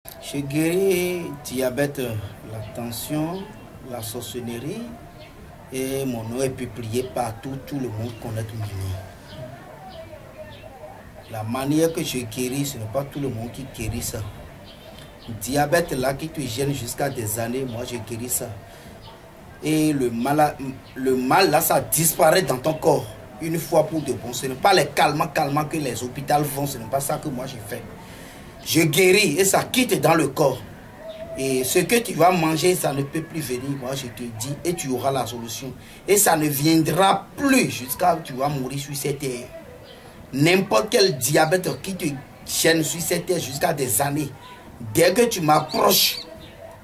Je guéris diabète, la tension, la sorcellerie et mon nom est publié partout, tout le monde connaît mon nom. La manière que je guéris, ce n'est pas tout le monde qui guérit ça. Diabète là qui te gêne jusqu'à des années, moi je guéris ça. Et le mal là, ça disparaît dans ton corps une fois pour de bon. Ce n'est pas les calmants que les hôpitaux font, ce n'est pas ça que moi j'ai fait. Je guéris et ça quitte dans le corps. Et ce que tu vas manger, ça ne peut plus venir, moi je te dis, et tu auras la solution. Et ça ne viendra plus jusqu'à ce que tu vas mourir sur cette terre. N'importe quel diabète qui te gêne sur cette terre jusqu'à des années, dès que tu m'approches,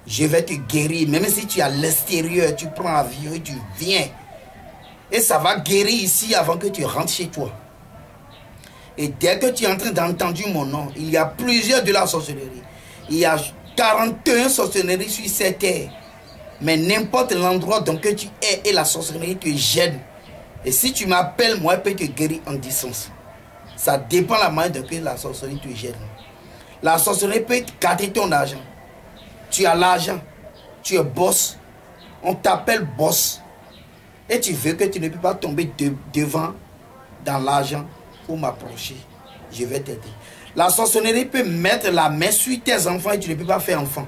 je vais te guérir. Même si tu es à l'extérieur, tu prends l'avion et tu viens. Et ça va guérir ici avant que tu rentres chez toi. Et dès que tu es en train d'entendre mon nom, il y a plusieurs de la sorcellerie. Il y a 41 sorcelleries sur cette terre. Mais n'importe l'endroit dans que tu es et la sorcellerie te gêne. Et si tu m'appelles, moi, je peux te guérir en distance. Ça dépend de la manière dont la sorcellerie te gêne. La sorcellerie peut gâter ton argent. Tu as l'argent, tu es boss, on t'appelle boss. Et tu veux que tu ne peux pas tomber devant dans l'argent pour m'approcher. Je vais t'aider. La sorcellerie peut mettre la main sur tes enfants et tu ne peux pas faire enfant.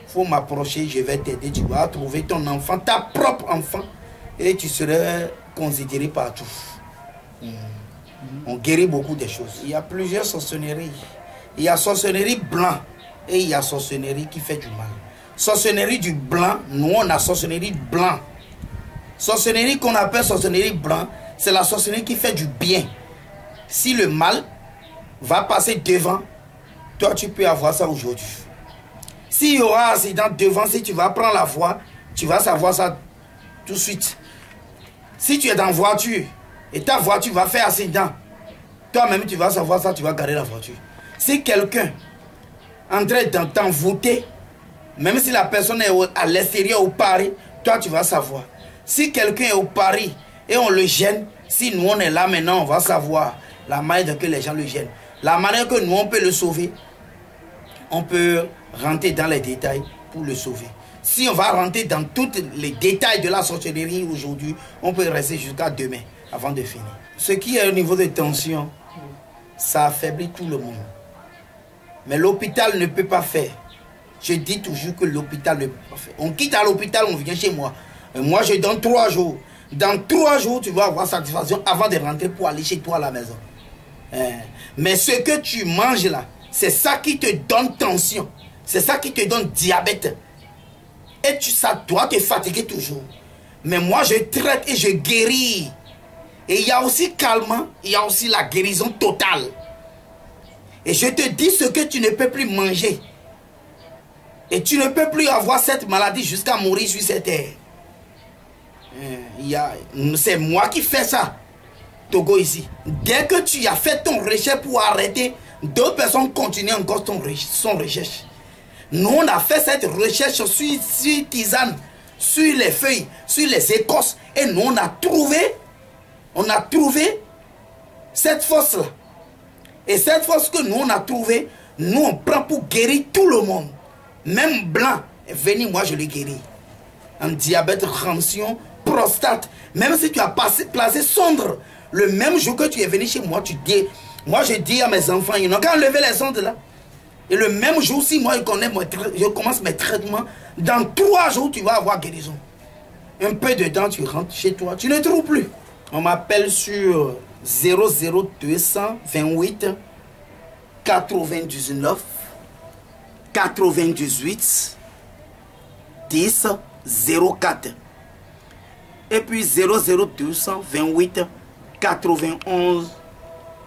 Il faut m'approcher, je vais t'aider. Tu vas trouver ton enfant, ta propre enfant, et tu seras considéré partout. On guérit beaucoup de choses. Il y a plusieurs sorcelleries. Il y a sorcellerie blanc et il y a sorcellerie qui fait du mal. Sorcellerie du blanc, nous on a sorcellerie blanc. Sorcellerie qu'on appelle sorcellerie blanc, c'est la sorcellerie qui fait du bien. Si le mal va passer devant, toi tu peux avoir ça aujourd'hui. S'il y aura un accident devant, si tu vas prendre la voie, tu vas savoir ça tout de suite. Si tu es dans la voiture et ta voiture va faire accident, toi-même tu vas savoir ça, tu vas garder la voiture. Si quelqu'un en train t'envoûter, même si la personne est à l'extérieur au Paris, toi tu vas savoir. Si quelqu'un est au Paris et on le gêne, si nous on est là maintenant, on va savoir la manière que les gens le gênent. La manière que nous on peut le sauver, on peut rentrer dans les détails pour le sauver. Si on va rentrer dans tous les détails de la sorcellerie aujourd'hui, on peut rester jusqu'à demain avant de finir. Ce qui est au niveau de tension, ça affaiblit tout le monde. Mais l'hôpital ne peut pas faire. Je dis toujours que l'hôpital ne peut pas faire. On quitte à l'hôpital, on vient chez moi. Et moi, je donne 3 jours. Dans 3 jours, tu vas avoir satisfaction avant de rentrer pour aller chez toi à la maison. Mais ce que tu manges là, c'est ça qui te donne tension. C'est ça qui te donne diabète. Et ça doit te fatiguer toujours. Mais moi, je traite et je guéris. Et il y a aussi calmant, il y a aussi la guérison totale. Et je te dis ce que tu ne peux plus manger. Et tu ne peux plus avoir cette maladie jusqu'à mourir sur cette terre. C'est moi qui fais ça. Togo ici. Dès que tu as fait ton recherche pour arrêter, 2 personnes continuent encore son recherche. Nous, on a fait cette recherche sur tisane, sur les feuilles, sur les écorces. Et nous, on a trouvé cette force-là. Et cette force que nous, on a trouvée, nous, on prend pour guérir tout le monde. Même blanc, venez, moi, je le guéris. Un diabète, prostate. Même si tu as placé sonde, le même jour que tu es venu chez moi, moi, je dis à mes enfants, ils n'ont qu'à enlever les sondes là. Et le même jour, si moi, je commence mes traitements, dans 3 jours, tu vas avoir guérison. Un peu de temps, tu rentres chez toi, tu ne trouves plus. On m'appelle sur 00228 99 98 10 04 et puis 00228 91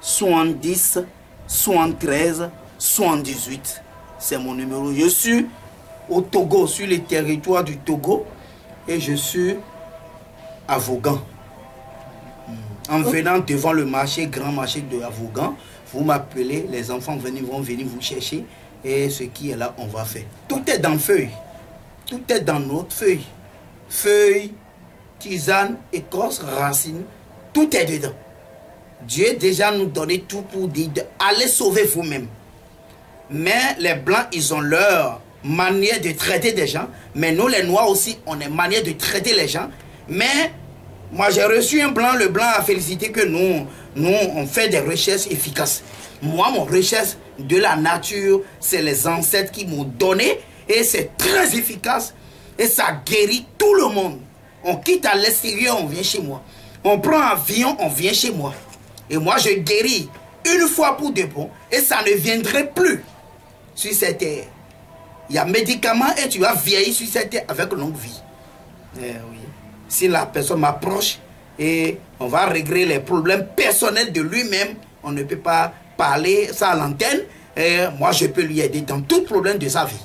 70 73 78. C'est mon numéro. Je suis au Togo, sur le territoire du Togo, et je suis à Vaughan. En venant devant le marché, grand marché de Vaughan, vous m'appelez, les enfants vont venir vous chercher, et ce qui est là, on va faire. Tout est dans feuille. Tout est dans notre feuille. Feuille, tisane, écorce, racine, tout est dedans. Dieu déjà nous donné tout pour dire allez sauver vous-même. Mais les Blancs, ils ont leur manière de traiter des gens. Mais nous, les Noirs aussi, on a une manière de traiter les gens. Mais moi, j'ai reçu un Blanc. Le Blanc a félicité que nous, on fait des recherches efficaces. Moi, mon recherche de la nature, c'est les ancêtres qui m'ont donné. Et c'est très efficace. Et ça guérit tout le monde. On quitte à l'extérieur, on vient chez moi. On prend un avion, on vient chez moi. Et moi, je guéris une fois pour de bon. Et ça ne viendrait plus sur cette terre. Il y a médicaments et tu vas vieillir sur cette terre avec longue vie. Oui. Si la personne m'approche et on va régler les problèmes personnels de lui-même, on ne peut pas parler ça à l'antenne. Et moi, je peux lui aider dans tout problème de sa vie.